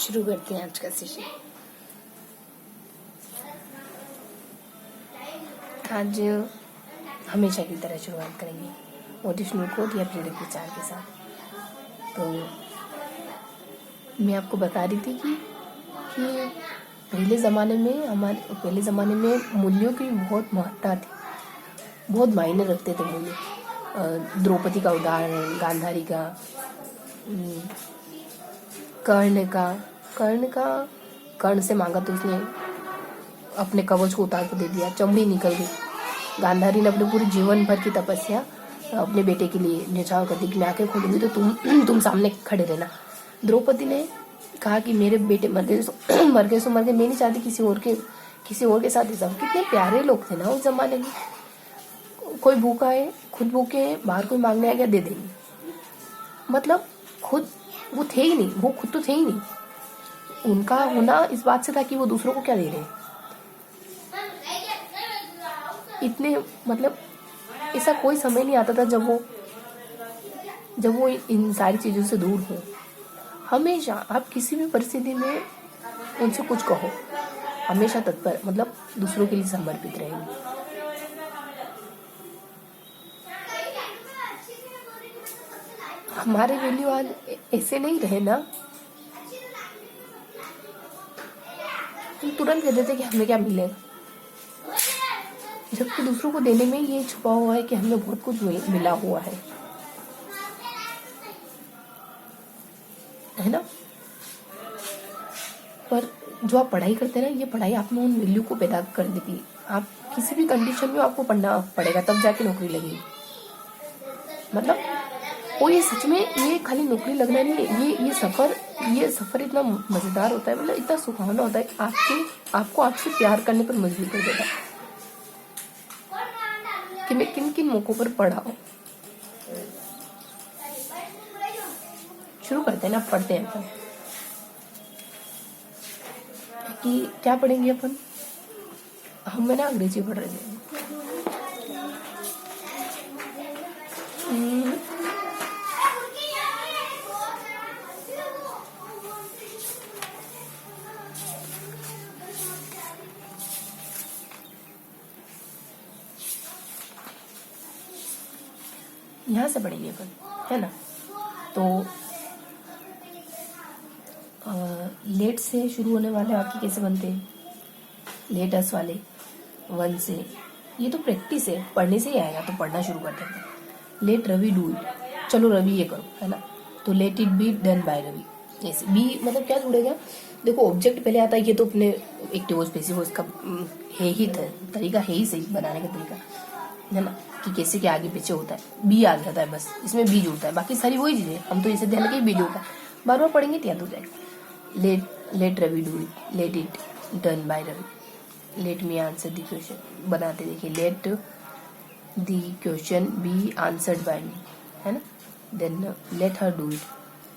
शुरू करते हैं आज का सेशन। आज हमेशा की तरह शुरुआत करेंगे मोटिवेशनल कोट या प्रेरक विचार के साथ। तो मैं आपको बता रही थी कि पहले ज़माने में मूल्यों की बहुत महत्ता थी, बहुत मायने रखते थे मूल्य। द्रौपदी का उदाहरण, गांधारी का, कर्ण से मांगा तो उसने अपने कवच को उतार कर दे दिया, चमड़ी निकल गई। गांधारी ने अपने पूरे जीवन भर की तपस्या अपने बेटे के लिए न्यौछावर कर दी कि मैं आंखें खोलूंगी तो तुम सामने खड़े रहना। द्रौपदी ने कहा कि मेरे बेटे मर गए सो मर गए, मैं नहीं चाहती किसी और के साथ ऐसा। कितने प्यारे लोग थे ना उस जमाने में। कोई भूखा है, खुद भूखे हैं, बाहर कोई मांगने आ गया दे देंगे। मतलब खुद वो थे ही नहीं, वो खुद तो थे ही नहीं। उनका होना इस बात से था कि वो दूसरों को क्या दे रहे हैं। इतने मतलब ऐसा कोई समय नहीं आता था जब वो इन सारी चीजों से दूर हो। हमेशा आप किसी भी परिस्थिति में उनसे कुछ कहो, हमेशा तत्पर, मतलब दूसरों के लिए समर्पित रहेंगे। हमारे वैल्यू आज ऐसे नहीं रहे ना, हम तुरंत कह देते कि हमें क्या मिलेगा, जबकि दूसरों को देने में ये छुपा हुआ है कि हमें बहुत कुछ मिला हुआ है ना। पर जो आप पढ़ाई करते हैं ना, ये पढ़ाई आप में उन वैल्यू को पैदा कर देती है। आप किसी भी कंडीशन में आपको पढ़ना पड़ेगा, तब जाके नौकरी लगेगी। मतलब और ये सच में, ये खाली नौकरी लगना नहीं है, ये सफर इतना मजेदार होता है, मतलब इतना सुहाना होता है कि आपको आपसे प्यार करने पर मजबूर कर देता है। कि मैं किन किन मौकों पर पढ़ा हूँ। शुरू करते हैं ना, पढ़ते हैं अपन कि क्या पढ़ेंगे अपन। हम ना अंग्रेजी पढ़ रहे थे। यहाँ से पढ़ेंगे अपन, है ना। तो लेट से शुरू होने वाले वाक्य कैसे बनते हैं? लेटस वाले वन से, ये तो प्रैक्टिस है, पढ़ने से ही आएगा। तो पढ़ना शुरू करते हैं। लेट रवि डू इट, चलो रवि ये करो, है ना। तो let it be done by Ravi. ऐसे बी मतलब क्या जुड़ेगा? देखो ऑब्जेक्ट पहले आता है, ये तो अपने एक्टिव वॉइस पैसिव वॉइस का है ही तरीका है ही, सही बनाने का तरीका है ना, कि कैसे क्या आगे पीछे होता है। बी आ जाता है बस, इसमें बी जुड़ता है, बाकी सारी वही चीजें हम तो इसे ध्यान के बी जुड़ता है। बार बार पढ़ेंगे तो याद हो जाएगा। Let Ravi do it, let it done by Ravi. Let me answer the question, बनाते देखिए। Let the question be answered by me, है ना। Then let her do it,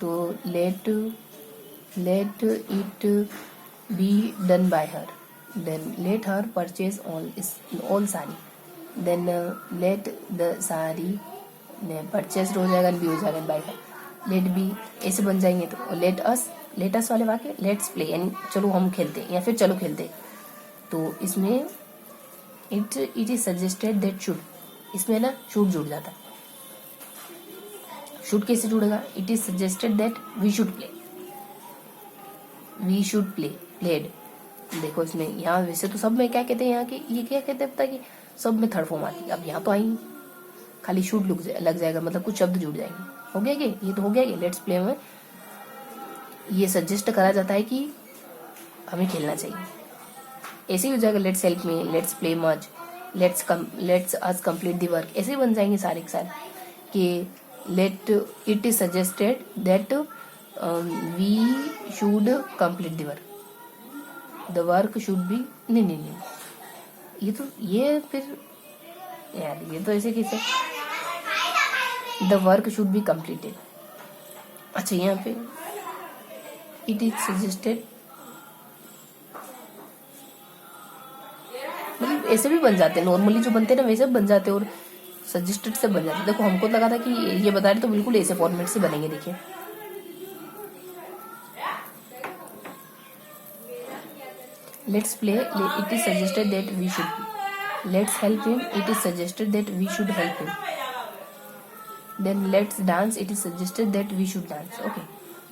तो let it be done by her. Then let her purchase all sari. Then let the sari purchase हो जाएगा, B हो जाएगा bye हर। Late B ऐसे बन जाएंगे। तो लेट अस वाले वाक्य लेट्स प्ले, यानी चलो हम खेलते हैं, या फिर चलो खेलते। तो इसमें it is suggested that should, इसमें ना शुड जुड़ जाता है। शुड कैसे जुड़ेगा? It is suggested that we should play, played. देखो इसमें, यहाँ वैसे तो सब में क्या कहते हैं, यहाँ की ये क्या कहते हैं पता है कि सब में थर्ड फॉर्म आती है। अब यहाँ तो आई खाली शुड लग जाएगा, मतलब कुछ शब्द जुड़ जाएंगे। हो गया कि ये तो हो गया कि लेट्स प्ले में ये सजेस्ट करा जाता है कि हमें खेलना चाहिए। ऐसे ही हो जाएगा let's help me, let's play much, let's us complete the work. ऐसे ही बन जाएंगे सारे के सारे कि let it is suggested that we should complete the work, the work should be, नहीं ये फिर यार ये तो ऐसे कैसे, the work should be completed. अच्छा यहाँ पे इट इज सजेस्टेड, मतलब ऐसे भी बन जाते हैं, नॉर्मली जो बनते हैं ना वैसे बन जाते हैं, और सजेस्टेड से बन जाते हैं। देखो हमको लगा था कि ये बता रहे तो बिल्कुल ऐसे फॉर्मेट से बनेंगे। देखिए Let's play. It is suggested that we should. Let's help him. It is suggested that we should help him. Then let's dance. It is suggested that we should dance. Okay.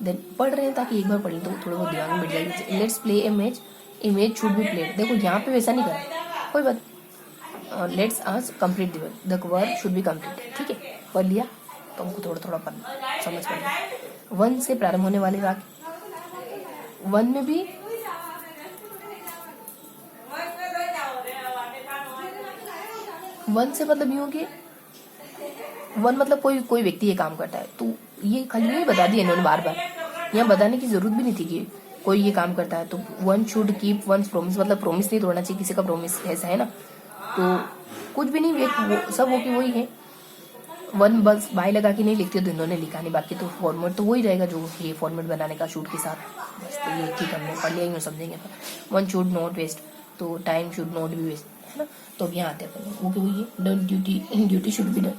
Then पढ़ रहे हैं ताकि एक बार पढ़ लें तो थोड़ा बहुत दिमाग में बैठ जाएगी. Let's play a match. A match should be played. देखो यहाँ पे वैसा नहीं करा, कोई बात. Let's ask complete the verb. The verb should be complete. ठीक है, पढ़ लिया तो हमको थोड़ा थोड़ा पढ़ना समझ पड़ेगा. वन से प्रारंभ होने वाले वाक्य. वन में भी वन से मतलब यूं कि वन मतलब कोई व्यक्ति ये काम करता है, तो ये खाली नहीं बता दिया इन्होंने बार बार. यहाँ बताने की जरूरत भी नहीं थी कि कोई ये काम करता है. तो one should keep once promise, मतलब प्रोमिस नहीं तोड़ना चाहिए किसी का प्रोमिस, ऐसा है ना. तो कुछ भी नहीं, सब वो की वही है. वन बस बाय लगा के नहीं लिखते तो इन्होंने लिखा नहीं, बाकी तो फॉर्मेट तो वही रहेगा जो ये फॉर्मेट बनाने का शूट के साथ. बस तो ये ठीक हमने पढ़ लिया, समझेंगे. वन शुड नॉट वेस्ट, तो time should not be waste, है ना. तो अब यहाँ आते हैं वो वही है. Done duty, in duty should be done,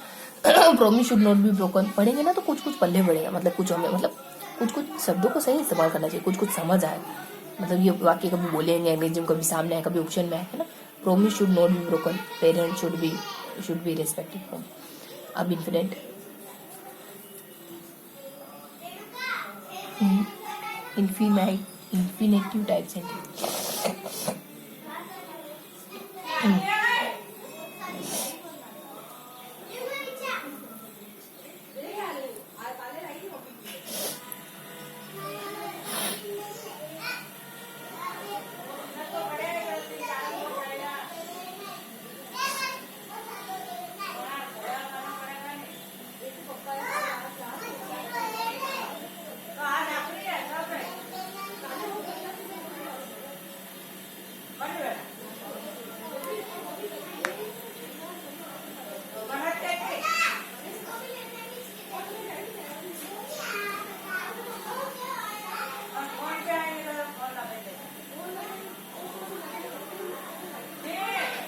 promise should not be broken. पढ़ेंगे ना तो कुछ कुछ पल्ले पड़ेगा, मतलब कुछ हमें, मतलब कुछ कुछ शब्दों को सही इस्तेमाल करना चाहिए, कुछ कुछ समझ आए. मतलब ये वाक्य कभी बोलेंगे अंग्रेजी में, कभी सामने आए, कभी ऑप्शन में आए, है ना. Promise should not be broken, parent should be respected. अब इन्फिनेट, इन्फिनेटिव टाइप सेंटेंस.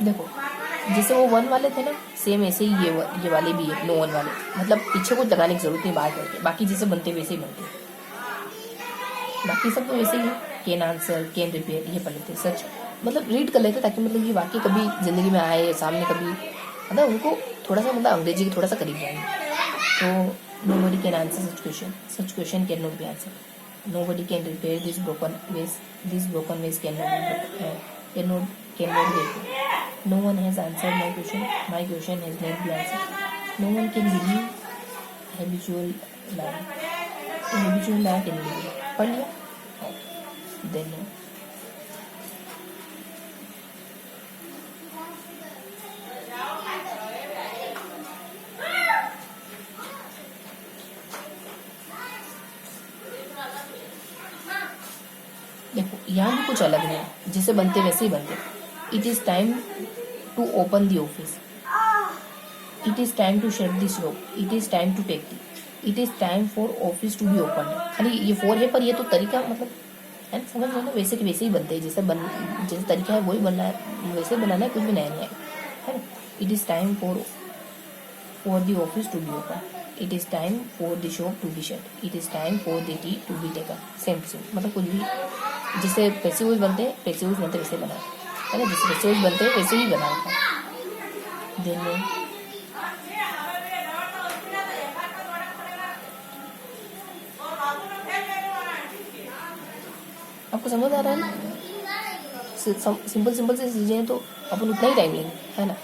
देखो जैसे वो वन वाले थे ना, सेम ऐसे ही ये वाले भी है, नो वन वाले. मतलब पीछे कुछ लगाने की जरूरत नहीं बाहर करके, बाकी जैसे बनते वैसे ही बनते. बाकी सब तो वैसे ही है. कैन आंसर, कैन रिपेयर, ये पढ़ लेते. सच मतलब रीड कर लेते ताकि मतलब ये वाक्य कभी जिंदगी में आए सामने, कभी मतलब उनको थोड़ा सा मतलब अंग्रेजी के थोड़ा सा करीब जाएंगे. तो nobody can answer such question can not be answer. Nobody can repair this broken veg can not be. No one has answered my question. My question has not been answered. No one can believe habitual lie. Habitual lie can believe. पढ़ लिया? Then no. देखो यहाँ भी कुछ अलग नहीं, जैसे बनते वैसे ही बनते. It is time to open the office. It is time to shut the shop. It is time to take tea. It is time for office to be opened. खाली ये फोर है, पर ये तो तरीका मतलब है ना, समझ लो. वैसे के वैसे ही बनते हैं, जैसे तरीका है वही बनना है, वैसे बनाना है, कुछ भी नया नहीं है ना. It is time for the office to be open. It is time for the shop to be shut. It is time for the tea to be taken. Same मतलब कुछ भी जैसे पैसे वही बनते वैसे बना है ना. जैसे वैसे बनते हैं वैसे ही बना था. देन आपको समझ आ रहा है ना. सिंपल से चीजें हैं तो अपन उतना ही टाइम लेंगे, है ना.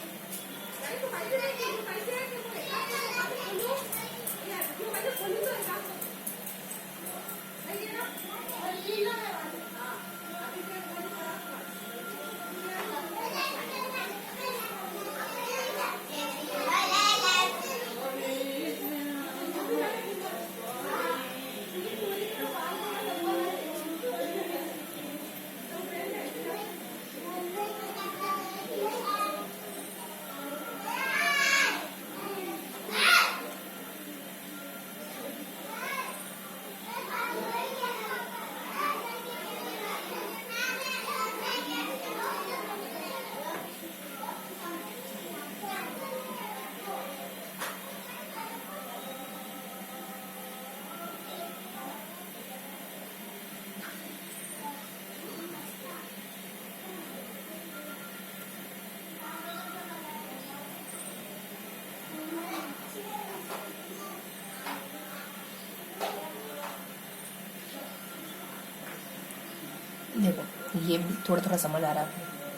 देखो ये थोड़ा थोड़ा समझ आ रहा है,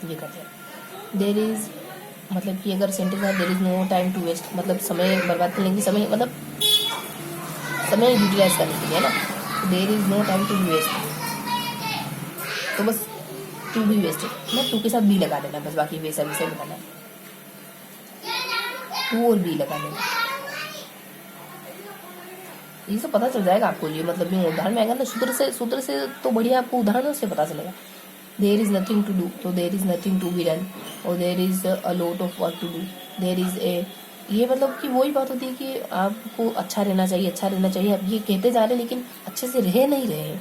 ये करते हैं। देर इज मतलब कि अगर सेंटेंस है there is no time to waste, मतलब समय बर्बाद करने की, समय मतलब समय यूटिलाइज करने के लिए है ना। There is no time to waste, तो बस टू बी वेस्टेड ना, टू के साथ बी लगा देना बस, बाकी वैसा वैसा लगाना है, टू और बी लगा देना। ये सब पता चल जाएगा आपको, ये मतलब ये उदाहरण में आएगा ना, सूत्र से तो बढ़िया आपको उदाहरणों से पता चलेगा। There is nothing to do, तो there is nothing to be done, और there is a lot of work to do, there is a, ये मतलब कि वही बात होती है कि आपको अच्छा रहना चाहिए, अच्छा रहना चाहिए, आप ये कहते जा रहे हैं लेकिन अच्छे से रह नहीं रहे हैं।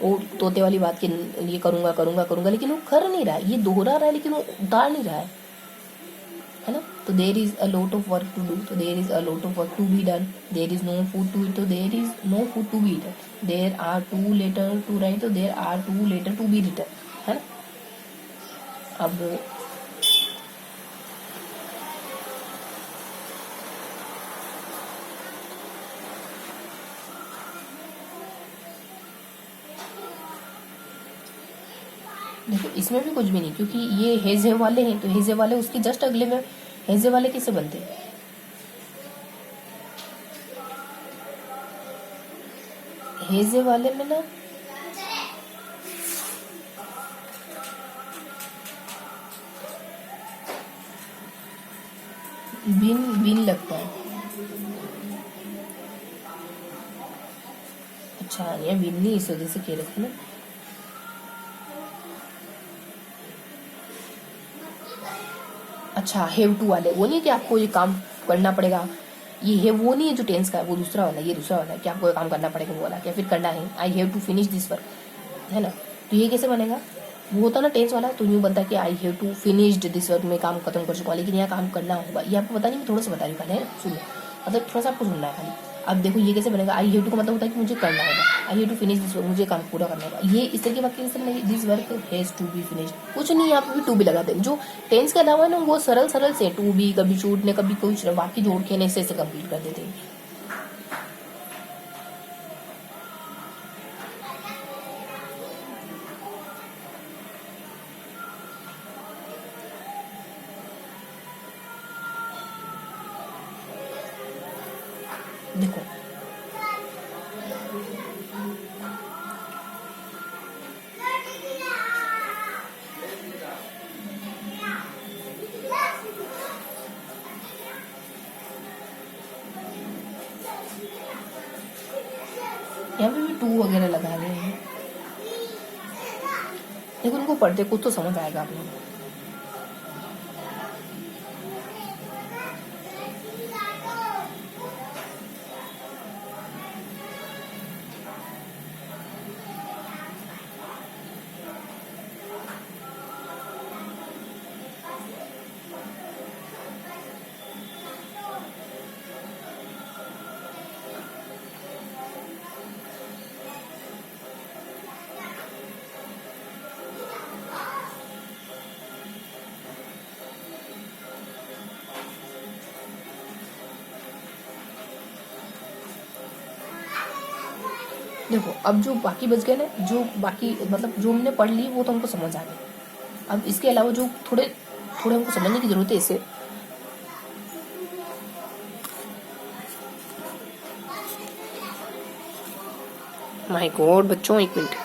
वो तोते वाली बात की, ये करूंगा करूंगा करूंगा, लेकिन वो कर नहीं रहा है, ये दोहरा रहा है लेकिन वो उतार नहीं रहा है ना। तो there is a lot of work to do, तो there is a lot of work to be done, there is no food to eat, तो there is no food to be eaten, there are two letter to write, तो there are two letter to be written, है ना। अब देखो इसमें भी कुछ भी नहीं, क्योंकि ये हेजे वाले हैं, तो हेजे वाले उसके जस्ट अगले में हेजे वाले कैसे बनते हैं। हेजे वाले में ना बिन बिन लगता है। अच्छा ये बिन नहीं इस वजह से कह रखे ना। अच्छा हैव टू वाले वो नहीं कि आपको ये काम करना पड़ेगा, ये है वो नहीं है जो टेंस का है, वो दूसरा वाला, ये दूसरा वाला है कि आपको ये काम करना पड़ेगा वो वाला, क्या फिर करना है, I have to finish this work, है ना। तो ये कैसे बनेगा, वो होता ना टेंस वाला, तो यूँ बनता है कि I have to finished this work, मैं काम खत्म कर चुका, लेकिन यहाँ काम करना होगा। ये आपको पता नहीं, मैं थोड़ा सा बता रही हूँ खाली, है सुनो, मतलब थोड़ा सा आपको सुनना है खाली। अब देखो ये कैसे बनेगा, आई हैव टू का मतलब होता है कि मुझे करना होगा, I have to finish this work, मुझे काम पूरा करना होगा। ये इस तरह के वाक्य कैसे बनेंगे, this work has to be finished, कुछ नहीं, आप भी टू बी लगा दें। जो टेंस के अलावा ना वो सरल सरल से टू बी, कभी शूट ने, कभी कुछ वाक्य जोड़ के ऐसे ऐसे कंप्लीट कर देते हैं। देखो यहाँ पे भी टू वगैरह लगा रहे हैं, देखो उनको पढ़ते कुछ तो समझ आएगा आप लोगों को। देखो अब जो बाकी बच गए ना, जो बाकी मतलब जो हमने पढ़ ली वो तो हमको समझ आ गया। अब इसके अलावा जो थोड़े थोड़े हमको समझने की जरूरत है इसे। माय गॉड बच्चों एक मिनट,